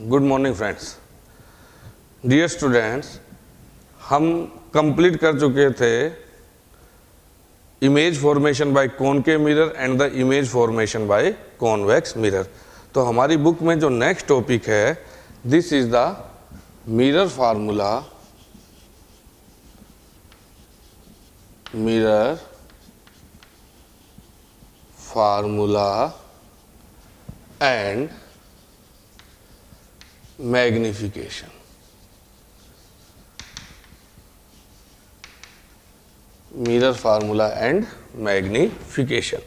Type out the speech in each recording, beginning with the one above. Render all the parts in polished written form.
Good morning friends, dear students, हम complete कर चुके थे image formation by concave mirror and the image formation by convex mirror. तो हमारी बुक में जो नेक्स्ट टॉपिक है, this is the mirror formula, mirror formula and magnification. Mirror formula and magnification,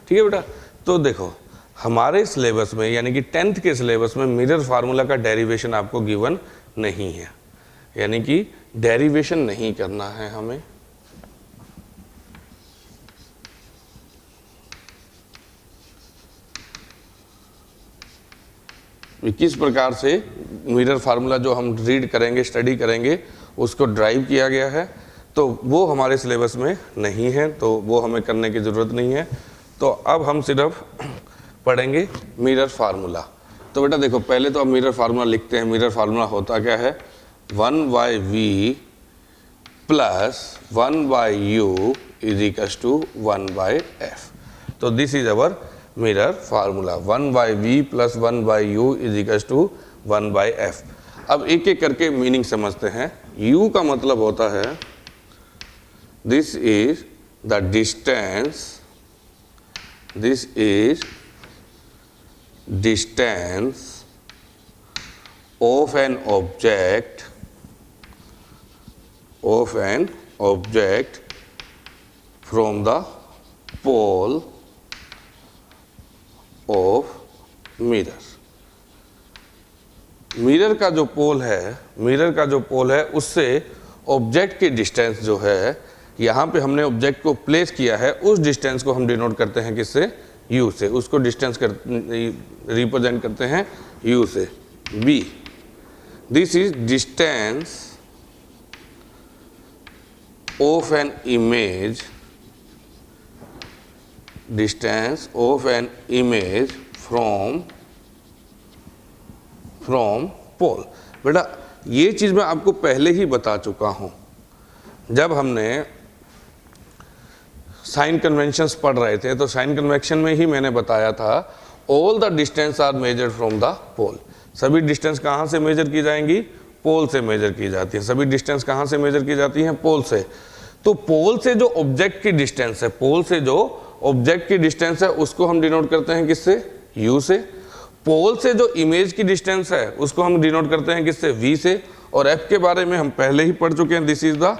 ठीक है बेटा। तो देखो हमारे सिलेबस में यानी कि 10th के सिलेबस में मिरर फार्मूला का डेरिवेशन आपको गिवन नहीं है, यानी कि डेरिवेशन नहीं करना है हमें। किस प्रकार से मिरर फार्मूला जो हम रीड करेंगे, स्टडी करेंगे, उसको ड्राइव किया गया है, तो वो हमारे सिलेबस में नहीं है, तो वो हमें करने की ज़रूरत नहीं है। तो अब हम सिर्फ पढ़ेंगे मिरर फार्मूला। तो बेटा देखो, पहले तो अब मिरर फार्मूला लिखते हैं। मिरर फार्मूला होता क्या है? 1/v plus 1/u is equals to 1/f। तो this is our mirror formula. 1/v plus 1/u is equals to 1/f। अब एक एक करके मीनिंग समझते हैं। u का मतलब होता है this is the distance, this is distance of an object, of an object from the pole of mirror. Mirror का जो पोल है, मिरर का जो पोल है उससे ऑब्जेक्ट की डिस्टेंस जो है, यहाँ पे हमने ऑब्जेक्ट को प्लेस किया है, उस डिस्टेंस को हम डिनोट करते हैं किससे? u से। उसको डिस्टेंस रिप्रेजेंट करते हैं u से, b। This is distance of an image, distance of an image from pole. बेटा ये चीज मैं आपको पहले ही बता चुका हूं, जब हमने साइन कन्वेंशंस पढ़ रहे थे। तो साइन कन्वेंशन में ही मैंने बताया था all the distance are measured from the pole. सभी डिस्टेंस कहाँ से मेजर की जाएंगी? पोल से मेजर की जाती है। सभी डिस्टेंस कहाँ से मेजर की जाती हैं? पोल से। तो पोल से जो ऑब्जेक्ट की डिस्टेंस है, पोल से जो ऑब्जेक्ट की डिस्टेंस है, उसको हम डिनोट करते हैं किससे? u से। पोल से जो इमेज की डिस्टेंस है उसको हम डिनोट करते हैं किससे? v से। और f के बारे में हम पहले ही पढ़ चुके हैं, this is the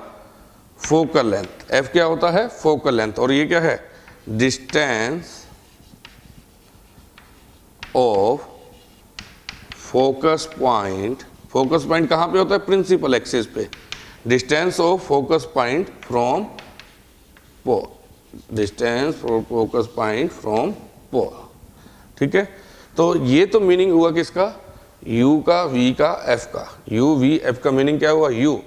focal length. f क्या होता है? Focal length. और ये क्या है? Distance of focus point. Focus point कहाँ पे होता है? प्रिंसिपल एक्सिस पे। Distance of focus point from pole, distance for focus point from pole, ठीक है। तो ये तो मीनिंग हुआ किसका? u का, v का, f का। u, v, f का मीनिंग क्या हुआ? u।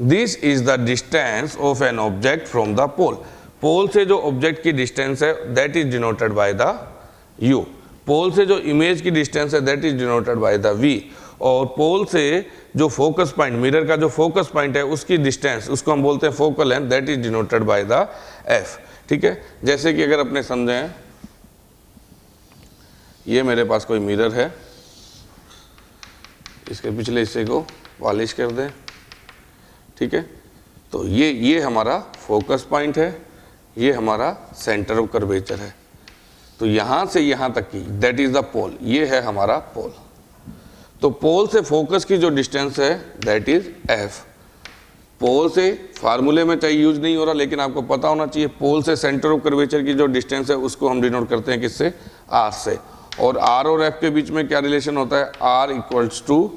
This is the distance of an object from the pole. Pole से जो ऑब्जेक्ट की डिस्टेंस है that is denoted by the u। Pole से जो इमेज की डिस्टेंस है that is denoted by the v। और पोल से जो फोकस पॉइंट, मिरर का जो फोकस पॉइंट है उसकी डिस्टेंस, उसको हम बोलते हैं focal length, that is denoted by the f, ठीक है। जैसे कि अगर अपने समझें, ये मेरे पास कोई मिरर है, इसके पिछले हिस्से को पॉलिश कर दें, ठीक है। तो ये हमारा फोकस पॉइंट है, ये हमारा सेंटर ऑफ कर्वेचर है। तो यहाँ से यहाँ तक की दैट इज द पोल, ये है हमारा पोल। तो पोल से फोकस की जो डिस्टेंस है दैट इज f। पोल से फार्मूले में चाहिए यूज नहीं हो रहा, लेकिन आपको पता होना चाहिए, पोल से सेंटर ऑफ कर्वेचर की जो डिस्टेंस है उसको हम डिनोट करते हैं किससे? r से। और r और f के बीच में क्या रिलेशन होता है? r इक्वल्स टू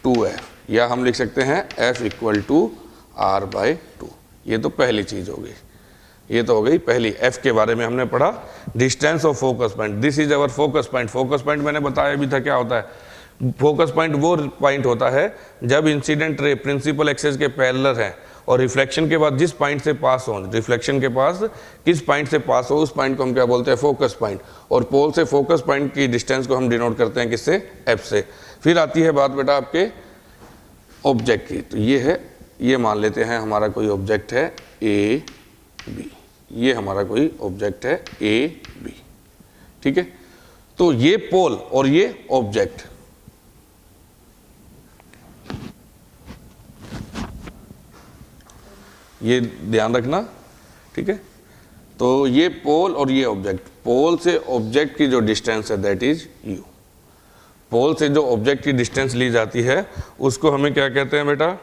2f, या हम लिख सकते हैं f इक्वल टू r/2। ये तो पहली चीज हो गई, ये तो हो गई पहली। f के बारे में हमने पढ़ा, distance of focus point, this is our focus point. Focus point मैंने बताया भी था क्या होता है। फोकस पॉइंट वो पॉइंट होता है जब इंसिडेंट रे प्रिंसिपल एक्सिस के पैरेलल है और रिफ्लेक्शन के बाद जिस पॉइंट से पास हो, रिफ्लेक्शन के पास किस पॉइंट से पास हो, उस पॉइंट को हम क्या बोलते हैं? Focus point. और पोल से फोकस पॉइंट की डिस्टेंस को हम डिनोट करते हैं किससे? एफ से। फिर आती है बात बेटा आपके ऑब्जेक्ट की। तो ये है, ये मान लेते हैं हमारा कोई ऑब्जेक्ट है ए बी, ये हमारा कोई ऑब्जेक्ट है ए बी, ठीक है। तो ये पोल और ये ऑब्जेक्ट, ये ध्यान रखना, ठीक है। तो ये पोल और ये ऑब्जेक्ट, पोल से ऑब्जेक्ट की जो डिस्टेंस है दैट इज यू। पोल से जो ऑब्जेक्ट की डिस्टेंस ली जाती है उसको हमें क्या कहते हैं बेटा,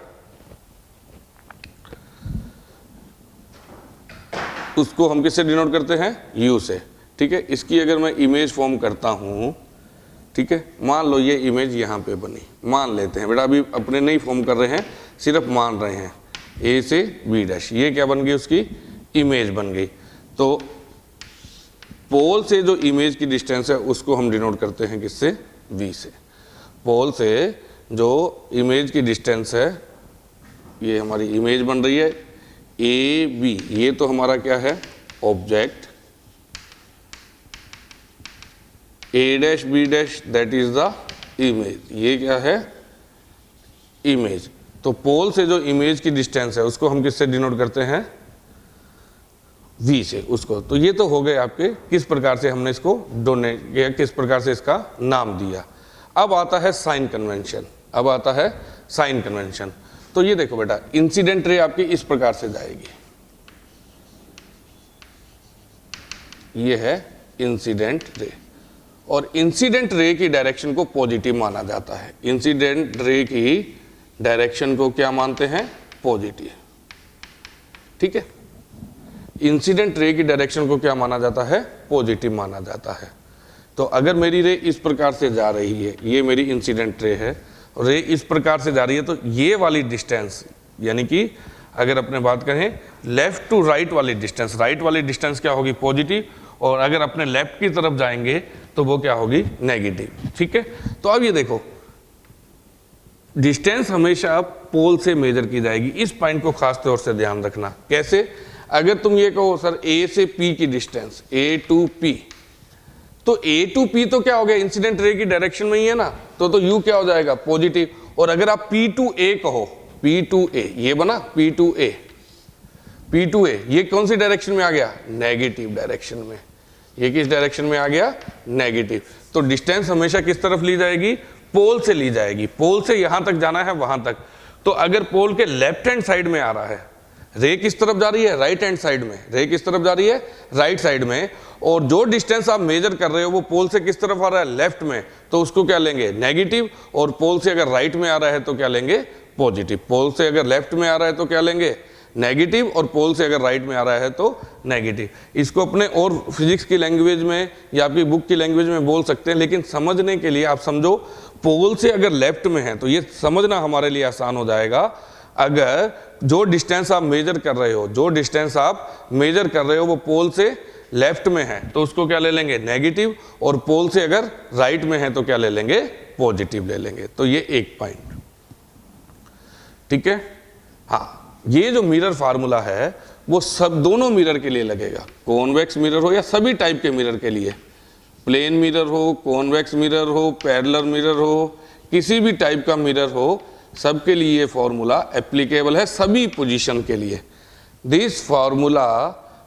उसको हम किससे डिनोट करते हैं, यू से, ठीक है। इसकी अगर मैं इमेज फॉर्म करता हूं, ठीक है, मान लो ये इमेज यहाँ पे बनी, मान लेते हैं बेटा, अभी अपने नहीं फॉर्म कर रहे हैं, सिर्फ मान रहे हैं, ए से बी डैश, ये क्या बन गई, उसकी इमेज बन गई। तो पोल से जो इमेज की डिस्टेंस है उसको हम डिनोट करते हैं किससे, वी से। पोल से जो इमेज की डिस्टेंस है, ये हमारी इमेज बन रही है ए बी, ये तो हमारा क्या है, object, A dash B dash that is the image, ये क्या है, इमेज। तो पोल से जो इमेज की डिस्टेंस है उसको हम किससे डिनोट करते हैं, v से उसको। तो ये तो हो गए आपके किस प्रकार से हमने इसको डोनेट किया, किस प्रकार से इसका नाम दिया। अब आता है साइन कन्वेंशन, अब आता है साइन कन्वेंशन। तो ये देखो बेटा, इंसिडेंट रे आपकी इस प्रकार से जाएगी, ये है इंसिडेंट रे, और इंसिडेंट रे की डायरेक्शन को पॉजिटिव माना जाता है। इंसिडेंट रे की डायरेक्शन को क्या मानते हैं, पॉजिटिव, ठीक है। इंसिडेंट रे की डायरेक्शन को क्या माना जाता है, पॉजिटिव माना जाता है। तो अगर मेरी रे इस प्रकार से जा रही है, ये मेरी इंसिडेंट रे है, रे इस प्रकार से जा रही है, तो ये वाली डिस्टेंस, यानी कि अगर अपने बात करें लेफ्ट टू राइट वाली डिस्टेंस, राइट वाली डिस्टेंस क्या होगी, पॉजिटिव, और अगर अपने लेफ्ट की तरफ जाएंगे तो वो क्या होगी, नेगेटिव, ठीक है। तो अब ये देखो, डिस्टेंस हमेशा पोल से मेजर की जाएगी, इस पॉइंट को खास तौर से ध्यान रखना। कैसे, अगर तुम ये कहो सर ए से पी की डिस्टेंस, ए टू पी, तो ए टू पी तो क्या हो गया, इंसिडेंट रे की डायरेक्शन में ही है ना, तो यू क्या हो जाएगा, पॉजिटिव। और अगर आप पी टू ए कहो, पी टू ए, ये बना P to A, P to A, ये कौन सी डायरेक्शन में आ गया, नेगेटिव डायरेक्शन में। ये किस डायरेक्शन में आ गया, नेगेटिव। तो डिस्टेंस हमेशा किस तरफ ली जाएगी, पोल से ली जाएगी, पोल से यहां तक जाना है वहां तक। तो अगर पोल के लेफ्ट हैंड साइड में आ रहा है, रे किस तरफ जा रही है, राइट हैंड साइड में, रे किस तरफ जा रही है, राइट साइड में, और जो डिस्टेंस आप मेजर कर रहे हो वो पोल से किस तरफ आ रहा है, लेफ्ट में, तो उसको क्या लेंगे, नेगेटिव। और पोल से अगर राइट में आ रहा है तो क्या लेंगे, पॉजिटिव। पोल से अगर लेफ्ट में आ रहा है तो क्या लेंगे, नेगेटिव, और पोल से अगर राइट में आ रहा है तो नेगेटिव। इसको अपने और फिजिक्स की लैंग्वेज में या आपकी बुक की लैंग्वेज में बोल सकते हैं, लेकिन समझने के लिए आप समझो, पोल से अगर लेफ्ट में है तो ये समझना हमारे लिए आसान हो जाएगा। अगर जो डिस्टेंस आप मेजर कर रहे हो, जो डिस्टेंस आप मेजर कर रहे हो वो पोल से लेफ्ट में है तो उसको क्या ले लेंगे, नेगेटिव, और पोल से अगर राइट में है तो क्या ले लेंगे, पॉजिटिव ले लेंगे। तो ये एक पॉइंट, ठीक है। हाँ, ये जो मिरर फार्मूला है वो सब दोनों मिरर के लिए लगेगा, कॉन्वेक्स मिरर हो या सभी टाइप के मिरर के लिए, प्लेन मिरर हो, कॉन्वेक्स मिरर हो, पैरेलल मिरर हो, किसी भी टाइप का मिरर हो, सबके लिए ये फॉर्मूला एप्लीकेबल है, सभी पोजीशन के लिए। This formula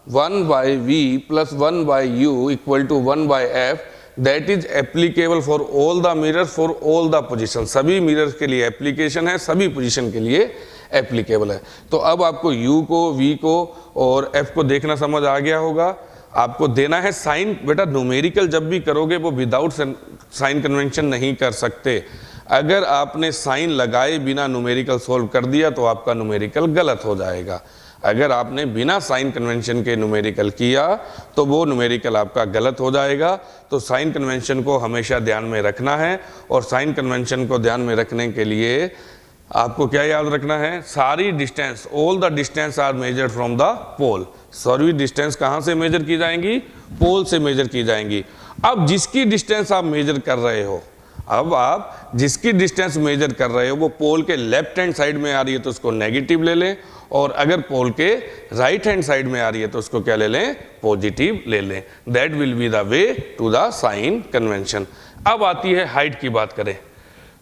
1/v + 1/u = 1/f that is applicable for all the mirrors for all the position. सभी मिरर्स के लिए एप्लीकेशन है, सभी पोजीशन के लिए एप्लीकेबल है। तो अब आपको u को, v को और f को देखना समझ आ गया होगा। आपको देना है साइन। बेटा न्यूमेरिकल जब भी करोगे वो विदाउट साइन कन्वेंशन नहीं कर सकते। अगर आपने साइन लगाए बिना न्यूमेरिकल सॉल्व कर दिया तो आपका न्यूमेरिकल गलत हो जाएगा। अगर आपने बिना साइन कन्वेंशन के न्यूमेरिकल किया तो वो न्यूमेरिकल आपका गलत हो जाएगा। तो साइन कन्वेंशन को हमेशा ध्यान में रखना है, और साइन कन्वेंशन को ध्यान में रखने के लिए आपको क्या याद रखना है, सारी distance, all the distance are measured from the pole. Sorry, distance कहाँ से मेजर की जाएंगी, पोल से मेजर की जाएंगी। अब जिसकी डिस्टेंस आप मेजर कर रहे हो, अब आप जिसकी डिस्टेंस मेजर कर रहे हो वो पोल के लेफ्ट हैंड साइड में आ रही है तो उसको नेगेटिव ले लें, और अगर पोल के राइट हैंड साइड में आ रही है तो उसको क्या ले लें, पॉजिटिव ले लें। That will be the way to the sign convention. अब आती है हाइट की बात करें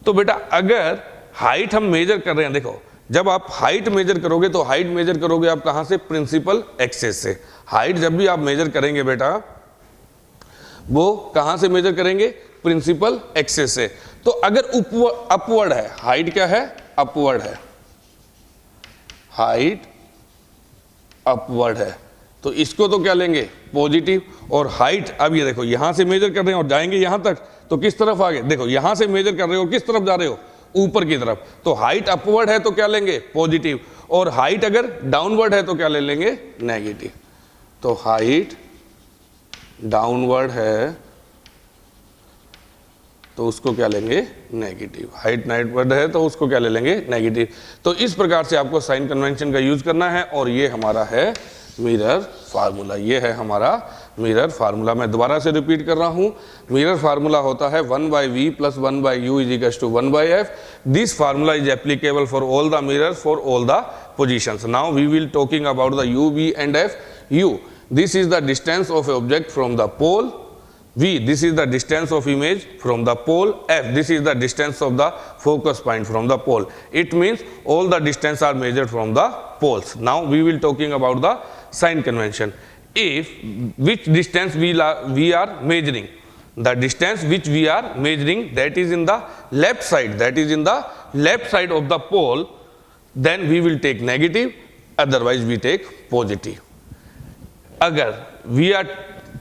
तो बेटा अगर हाइट हम मेजर कर रहे हैं, देखो जब आप हाइट मेजर करोगे तो हाइट मेजर करोगे आप कहां से, प्रिंसिपल एक्सेस से। हाइट जब भी आप मेजर करेंगे बेटा वो कहां से मेजर करेंगे, प्रिंसिपल एक्सेस से। तो अगर अपवर्ड है, हाइट क्या है, अपवर्ड है, हाइट अपवर्ड है, तो इसको तो क्या लेंगे, पॉजिटिव। और हाइट, अब ये देखो यहां से मेजर कर रहे हैं और जाएंगे यहां तक, तो किस तरफ आगे, देखो यहां से मेजर कर रहे हो, किस तरफ जा रहे हो, ऊपर की तरफ, तो हाइट अपवर्ड है तो क्या लेंगे, पॉजिटिव। और हाइट अगर डाउनवर्ड है तो क्या ले लेंगे, नेगेटिव। तो हाइट डाउनवर्ड है तो उसको क्या लेंगे, नेगेटिव। हाइट डाउनवर्ड है तो उसको क्या ले लेंगे, नेगेटिव। तो इस प्रकार से आपको साइन कन्वेंशन का यूज करना है। और ये हमारा है मिरर फार्मूला, ये है हमारा मिरर फार्मूला। मैं दोबारा से रिपीट कर रहा हूं, मिरर फार्मूला होता है 1/v + 1/u = 1/f। This formula is applicable for all the mirrors for all the positions. Now we will talking about the u, v and f. u, this is the distance of object from the pole. v, this is the distance of image from the pole. f, this is the distance of the focus point from the pole. It means all the distance are measured from the poles. Now we will talking about the sign convention. If which distance we are measuring, the distance which we are measuring that is in the left side, that is in the left side of the pole, then we will take negative, otherwise we take positive. Agar we are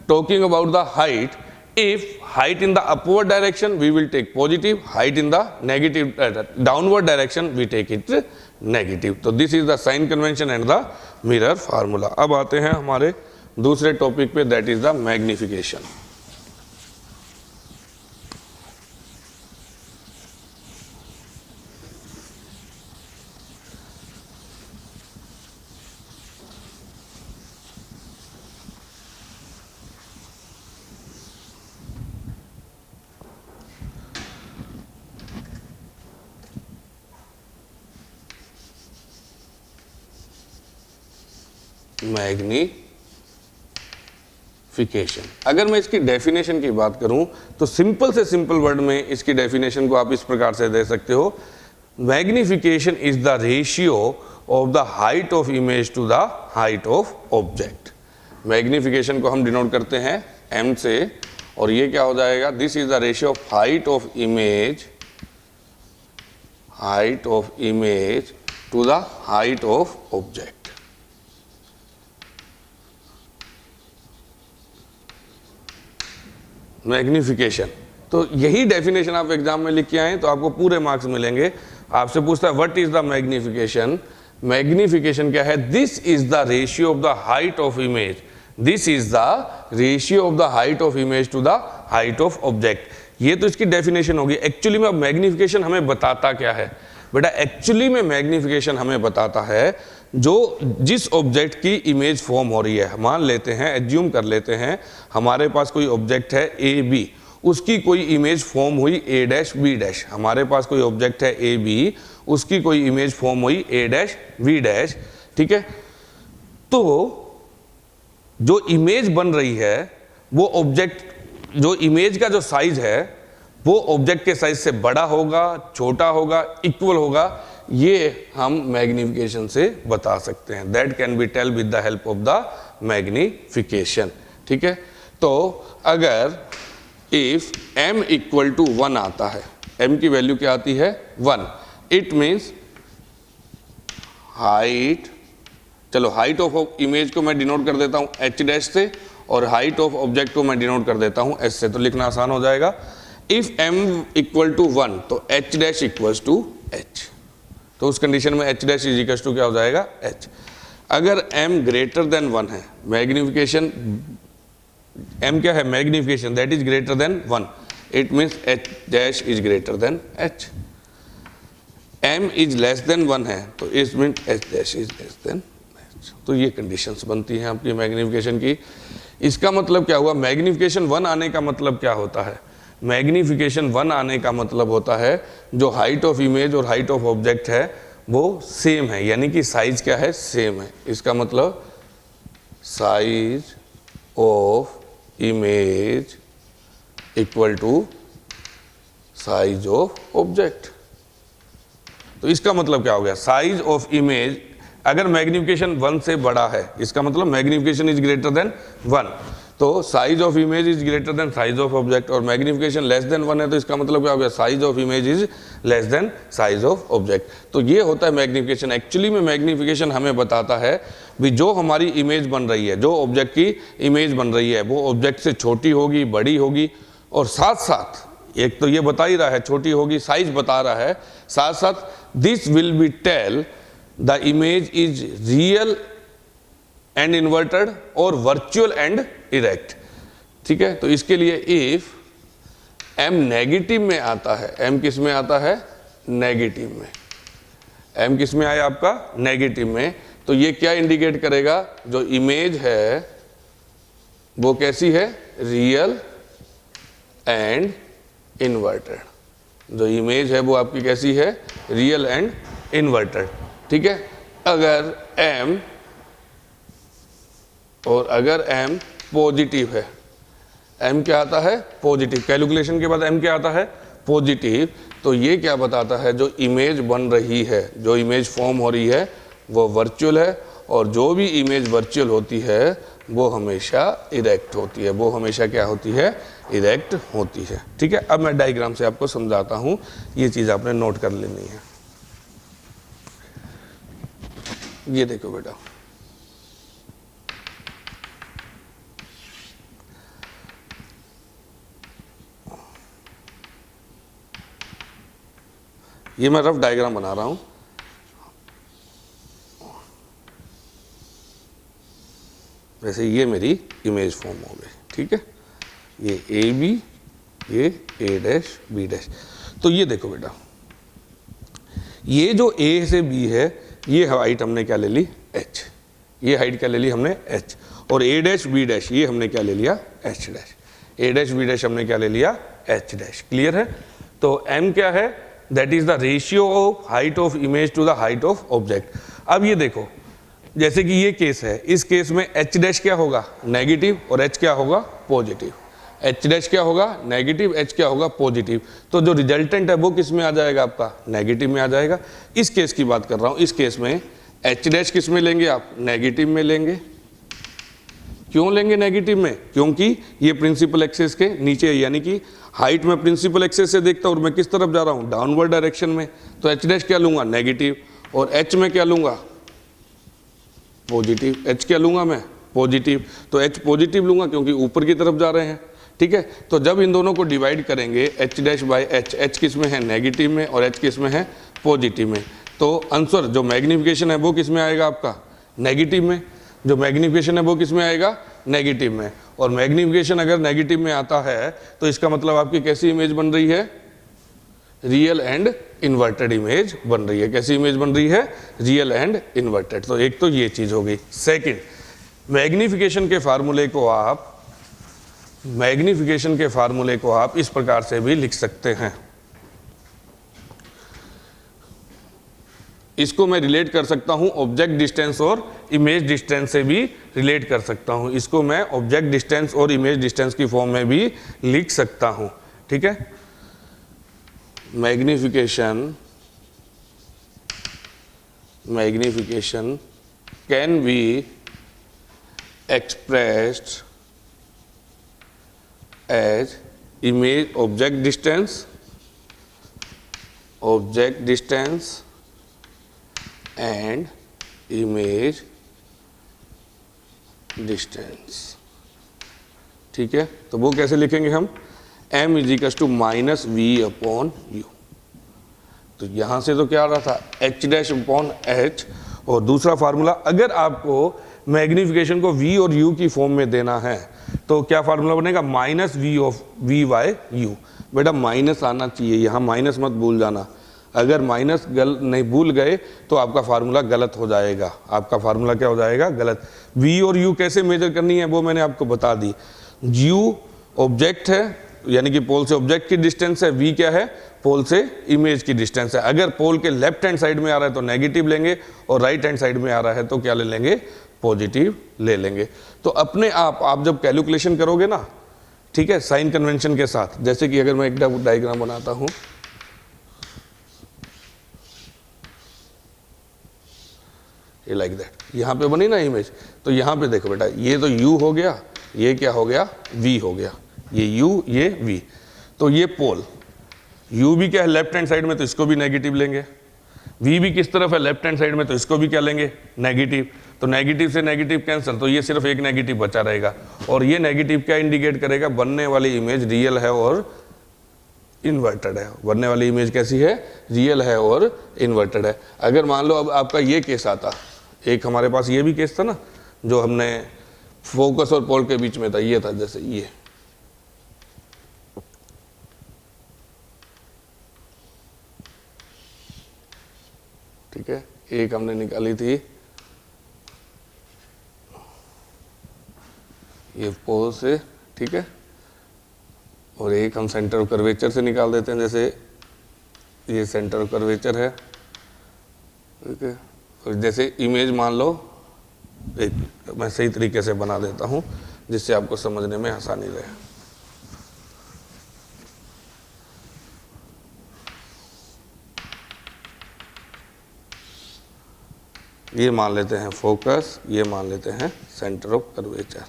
talking about the height, if height in the upward direction we will take positive, height in the negative downward direction we take it negative. So this is the sign convention and the mirror formula. अब आते हैं हमारे दूसरे topic पे, that is the magnification. Magnification. अगर मैं इसकी definition की बात करूं तो सिंपल से सिंपल वर्ड में इसकी डेफिनेशन को आप इस प्रकार से दे सकते हो, magnification is the ratio of the height of image to the height of object. Magnification को हम डिनोट करते हैं m से, और ये क्या हो जाएगा, this is the ratio of height of image to the height of object. Magnification, तो यही डेफिनेशन आप एग्जाम में लिख के आए तो आपको पूरे मार्क्स मिलेंगे। आपसे पूछता है what is the magnification. Magnification क्या है, this is the ratio of the height of image, this is the ratio of the height of image to the height of object. ये तो इसकी डेफिनेशन होगी। एक्चुअली में अब मैग्निफिकेशन हमें बताता क्या है बेटा, एक्चुअली में मैग्निफिकेशन हमें बताता है जो जिस ऑब्जेक्ट की इमेज फॉर्म हो रही है, मान लेते हैं, एज्यूम कर लेते हैं हमारे पास कोई ऑब्जेक्ट है ए बी, उसकी कोई इमेज फॉर्म हुई ए डैश बी डैश। हमारे पास कोई ऑब्जेक्ट है ए बी, उसकी कोई इमेज फॉर्म हुई ए डैश बी डैश, ठीक है। तो जो इमेज बन रही है वो ऑब्जेक्ट, जो इमेज का जो साइज है वो ऑब्जेक्ट के साइज से बड़ा होगा, छोटा होगा, इक्वल होगा, ये हम मैग्निफिकेशन से बता सकते हैं। That can be tell with the help of the magnification, ठीक है। तो अगर इफ m = 1 आता है, m की वैल्यू क्या आती है 1, इट मीन्स हाइट, चलो हाइट ऑफ इमेज को मैं डिनोट कर देता हूं h डैश से, और हाइट ऑफ ऑब्जेक्ट को मैं डिनोट कर देता हूं s से, तो लिखना आसान हो जाएगा। इफ m = 1 तो h dash equals to h, तो उस कंडीशन में h dash is equals to क्या हो जाएगा h। अगर m ग्रेटर देन 1 है, मैग्निफिकेशन m क्या है, magnification that is greater than 1, it means h dash is greater than h। m is less than 1 है तो it means h dash is less than h। तो ये conditions बनती हैं आपकी मैग्निफिकेशन की। इसका मतलब क्या हुआ, मैग्निफिकेशन 1 आने का मतलब क्या होता है, मैग्निफिकेशन 1 आने का मतलब होता है जो हाइट ऑफ इमेज और हाइट ऑफ ऑब्जेक्ट है वो सेम है, यानी कि साइज क्या है, सेम है। इसका मतलब size of image equal to size of object. तो इसका मतलब क्या हो गया, साइज ऑफ इमेज अगर मैग्निफिकेशन 1 से बड़ा है, इसका मतलब मैग्निफिकेशन इज ग्रेटर देन 1, तो size of image is greater than size of object, और मैग्निफिकेशन लेस देन 1 है तो इसका मतलब क्या हो गया, size of image is less than size of object. तो ये होता है मैग्निफिकेशन। एक्चुअली में मैग्निफिकेशन हमें बताता है भी जो हमारी इमेज बन रही है, जो ऑब्जेक्ट की इमेज बन रही है वो ऑब्जेक्ट से छोटी होगी, बड़ी होगी, और साथ साथ एक तो ये बता ही रहा है छोटी होगी, साइज बता रहा है, साथ साथ this will be tell the image is real and inverted और वर्चुअल एंड इरेक्ट। ठीक है, तो इसके लिए इफ m नेगेटिव में आता है, m किस में आता है, नेगेटिव में, m किस में आया आपका, नेगेटिव में, तो ये क्या इंडिकेट करेगा, जो इमेज है वो कैसी है, रियल एंड इन्वर्टेड। जो इमेज है वो आपकी कैसी है, रियल एंड इन्वर्टेड। ठीक है, अगर m और अगर m पॉजिटिव है, m क्या आता है, पॉजिटिव, कैलकुलेशन के बाद m क्या आता है, पॉजिटिव, तो ये क्या बताता है, जो इमेज बन रही है, जो इमेज फॉर्म हो रही है वो वर्चुअल है, और जो भी इमेज वर्चुअल होती है वो हमेशा इरेक्ट होती है, वो हमेशा क्या होती है, इरेक्ट होती है। ठीक है, अब मैं डायग्राम से आपको समझाता हूँ, ये चीज़ आपने नोट कर लेनी है। ये देखो बेटा, ये मैं रफ डायग्राम बना रहा हूं। वैसे ये मेरी इमेज फॉर्म हो गई। ठीक है, ये ए बी, ये ए डैश बी डैश। तो ये देखो बेटा, ये जो ए से बी है, ये हाइट हमने क्या ले ली, एच, ये हाइट क्या ले ली हमने, एच, और ए डैश बी डैश ये हमने क्या ले लिया, एच डैश, ए डैश बी डैश हमने क्या ले लिया, एच डैश। क्लियर है, तो एम क्या है, that is the ratio of height of image to the height of object. अब ये देखो, जैसे कि ये केस है, इस केस में एच डैश क्या होगा, नेगेटिव, और एच क्या होगा, पॉजिटिव। एच डैश क्या होगा, नेगेटिव, एच क्या होगा, पॉजिटिव। तो जो रिजल्टेंट है वो किस में आ जाएगा, आपका नेगेटिव में आ जाएगा। इस केस की बात कर रहा हूं, इस केस में एच डैश किस में लेंगे आप, नेगेटिव में लेंगे। क्यों लेंगे नेगेटिव में, क्योंकि ये प्रिंसिपल एक्सिस के नीचे है, यानी कि हाइट में प्रिंसिपल एक्सिस से देखता हूं और मैं किस तरफ जा रहा हूं, डाउनवर्ड डायरेक्शन में, तो एच डैश क्या लूंगा, नेगेटिव, और एच में क्या लूंगा, पॉजिटिव। एच क्या लूंगा मैं, पॉजिटिव, तो एच पॉजिटिव लूंगा क्योंकि ऊपर की तरफ जा रहे हैं। ठीक है, तो जब इन दोनों को डिवाइड करेंगे H dash by H, H किस में है, नेगेटिव में, और एच किस में है, पॉजिटिव में, तो आंसर जो मैग्निफिकेशन है वो किस में आएगा, आपका नेगेटिव में। जो मैग्निफिकेशन है वो किस में आएगा, नेगेटिव में, और मैग्निफिकेशन अगर नेगेटिव में आता है तो इसका मतलब आपकी कैसी इमेज बन रही है, रियल एंड इन्वर्टेड इमेज बन रही है। कैसी इमेज बन रही है, रियल एंड इन्वर्टेड। तो एक तो ये चीज हो गई। सेकंड, मैग्निफिकेशन के फार्मूले को आप इस प्रकार से भी लिख सकते हैं। इसको मैं रिलेट कर सकता हूं ऑब्जेक्ट डिस्टेंस और इमेज डिस्टेंस से भी रिलेट कर सकता हूं। इसको मैं ऑब्जेक्ट डिस्टेंस और इमेज डिस्टेंस की फॉर्म में भी लिख सकता हूं। ठीक है, magnification can be expressed as image object distance and image distance. ठीक है, तो वो कैसे लिखेंगे हम, m is equals to minus v upon u. तो यहां से तो क्या आ रहा था, h डैश अपॉन h, और दूसरा फार्मूला, अगर आपको मैग्निफिकेशन को v और u की फॉर्म में देना है तो क्या फार्मूला बनेगा, minus v of v by u। बेटा माइनस आना चाहिए, यहाँ माइनस मत भूल जाना। अगर माइनस नहीं भूल गए तो आपका फार्मूला गलत हो जाएगा। आपका फार्मूला क्या हो जाएगा, गलत। v और u कैसे मेजर करनी है वो मैंने आपको बता दी। u ऑब्जेक्ट है, यानी कि पोल से ऑब्जेक्ट की डिस्टेंस है, v क्या है, पोल से इमेज की डिस्टेंस है। अगर पोल के लेफ्ट हैंड साइड में आ रहा है तो नेगेटिव लेंगे, और राइट हैंड साइड में आ रहा है तो क्या ले लेंगे, पॉजिटिव ले लेंगे। तो अपने आप जब कैलकुलेशन करोगे ना, ठीक है, साइन कन्वेंशन के साथ। जैसे कि अगर मैं एक डायग्राम बनाता हूं, ये लाइक दैट, यहां पे बनी ना इमेज, तो यहां पे देखो बेटा, ये तो u हो गया, ये क्या हो गया, v हो गया, ये u ये v। तो ये पोल u भी क्या है लेफ्ट हैंड साइड में, तो इसको भी नेगेटिव लेंगे, v भी किस तरफ है लेफ्ट हैंड साइड में, तो इसको भी क्या लेंगे, नेगेटिव। तो नेगेटिव से नेगेटिव कैंसिल, तो ये सिर्फ एक नेगेटिव बचा रहेगा। और ये नेगेटिव क्या इंडिकेट करेगा, बनने वाली इमेज रियल है और इन्वर्टेड है। बनने वाली इमेज कैसी है, रियल है और इन्वर्टेड है। अगर मान लो अब आपका ये केस आता, एक हमारे पास ये भी केस था ना, जो हमने फोकस और पोल के बीच में था, ये था जैसे ये, ठीक है, एक हमने निकाली थी ये पोल से, ठीक है, और एक हम सेंटर ऑफ कर्वेचर से निकाल देते हैं, जैसे ये सेंटर ऑफ कर्वेचर है, ठीक है। और जैसे इमेज मान लो, एक मैं सही तरीके से बना देता हूं जिससे आपको समझने में आसानी रहे। ये मान लेते हैं फोकस, ये मान लेते हैं सेंटर ऑफ कर्वेचर।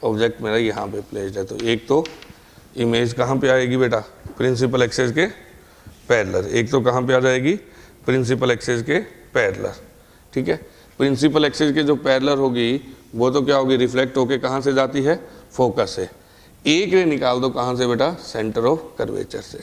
ऑब्जेक्ट मेरा यहाँ पे प्लेस्ड है, तो एक तो इमेज कहाँ पे आएगी बेटा, प्रिंसिपल एक्सिस के पैरेलल। एक तो कहाँ पे आ जाएगी, प्रिंसिपल एक्सिस के पैरेलल, ठीक है। प्रिंसिपल एक्सिस के जो पैरेलल होगी वो तो क्या होगी, रिफ्लेक्ट होके कहाँ से जाती है, फोकस से। एक रे निकाल दो कहाँ से बेटा, सेंटर ऑफ कर्वेचर से।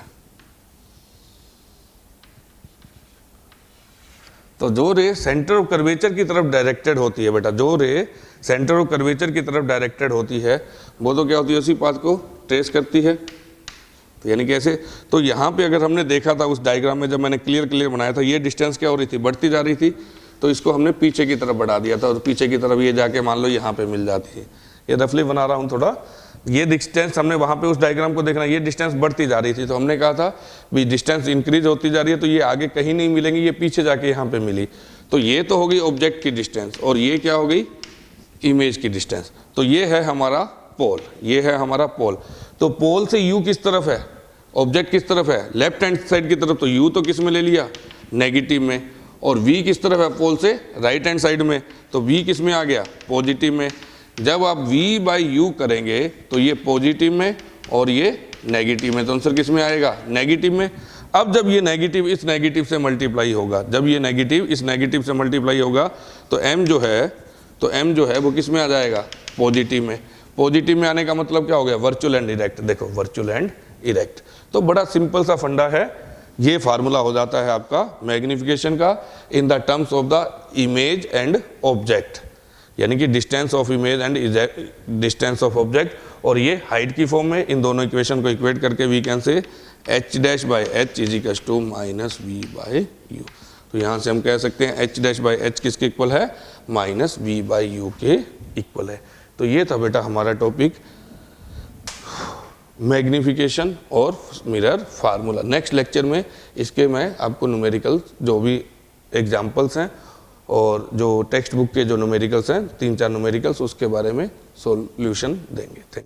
तो जो रे सेंटर ऑफ कर्वेचर की तरफ डायरेक्टेड होती है बेटा, जो रे सेंटर ऑफ कर्वेचर की तरफ डायरेक्टेड होती है वो तो क्या होती है, उसी पाथ को ट्रेस करती है। तो यानी कैसे, तो यहाँ पे अगर हमने देखा था उस डायग्राम में, जब मैंने क्लियर बनाया था, ये डिस्टेंस क्या हो रही थी, बढ़ती जा रही थी। तो इसको हमने पीछे की तरफ बढ़ा दिया था, और पीछे की तरफ ये जाके मान लो यहाँ पे मिल जाती है। ये रफली बना रहा हूँ थोड़ा। ये डिस्टेंस हमने वहाँ पे उस डायग्राम को देखना, ये डिस्टेंस बढ़ती जा रही थी, तो हमने कहा था भी डिस्टेंस इंक्रीज होती जा रही है, तो ये आगे कहीं नहीं मिलेंगी, ये पीछे जाके यहाँ पे मिली। तो ये तो हो गई ऑब्जेक्ट की डिस्टेंस, और ये क्या हो गई, इमेज की डिस्टेंस। तो ये है हमारा पोल, ये है हमारा पोल। तो पोल से यू किस तरफ है, ऑब्जेक्ट किस तरफ है, लेफ्ट हैंड साइड की तरफ। तो यू तो किस में ले लिया, नेगेटिव में। और वी किस तरफ है, पोल से राइट हैंड साइड में। तो वी किस में आ गया, पॉजिटिव में। जब आप v बाई यू करेंगे तो ये पॉजिटिव में और ये नेगेटिव में, तो आंसर किस में आएगा, नेगेटिव में। अब जब ये नेगेटिव इस नेगेटिव से मल्टीप्लाई होगा, जब ये नेगेटिव इस नेगेटिव से मल्टीप्लाई होगा, तो m जो है वो किस में आ जाएगा, पॉजिटिव में। पॉजिटिव में आने का मतलब क्या हो गया, वर्चुअल एंड इरेक्ट। देखो वर्चुअल एंड इरेक्ट, तो बड़ा सिंपल सा फंडा है। ये फार्मूला हो जाता है आपका मैग्निफिकेशन का in the terms of the image and object, यानी कि distance of image and distance of object. और ये हाइट की फॉर्म में, इन दोनों इक्वेशन को इक्वेट करके we can say h dash by h is equal to minus v by u. तो यहाँ से हम कह सकते हैं h डैश बाई एच किसके इक्वल है, माइनस वी बाई यू के इक्वल है। तो ये था बेटा हमारा टॉपिक, मैग्निफिकेशन और मिरर फार्मूला। नेक्स्ट लेक्चर में इसके मैं आपको न्यूमेरिकल जो भी एग्जाम्पल्स हैं और जो टेक्स्ट बुक के जो न्यूमेरिकल्स हैं, 3-4 न्यूमेरिकल्स, उसके बारे में सॉल्यूशन देंगे। Thank you.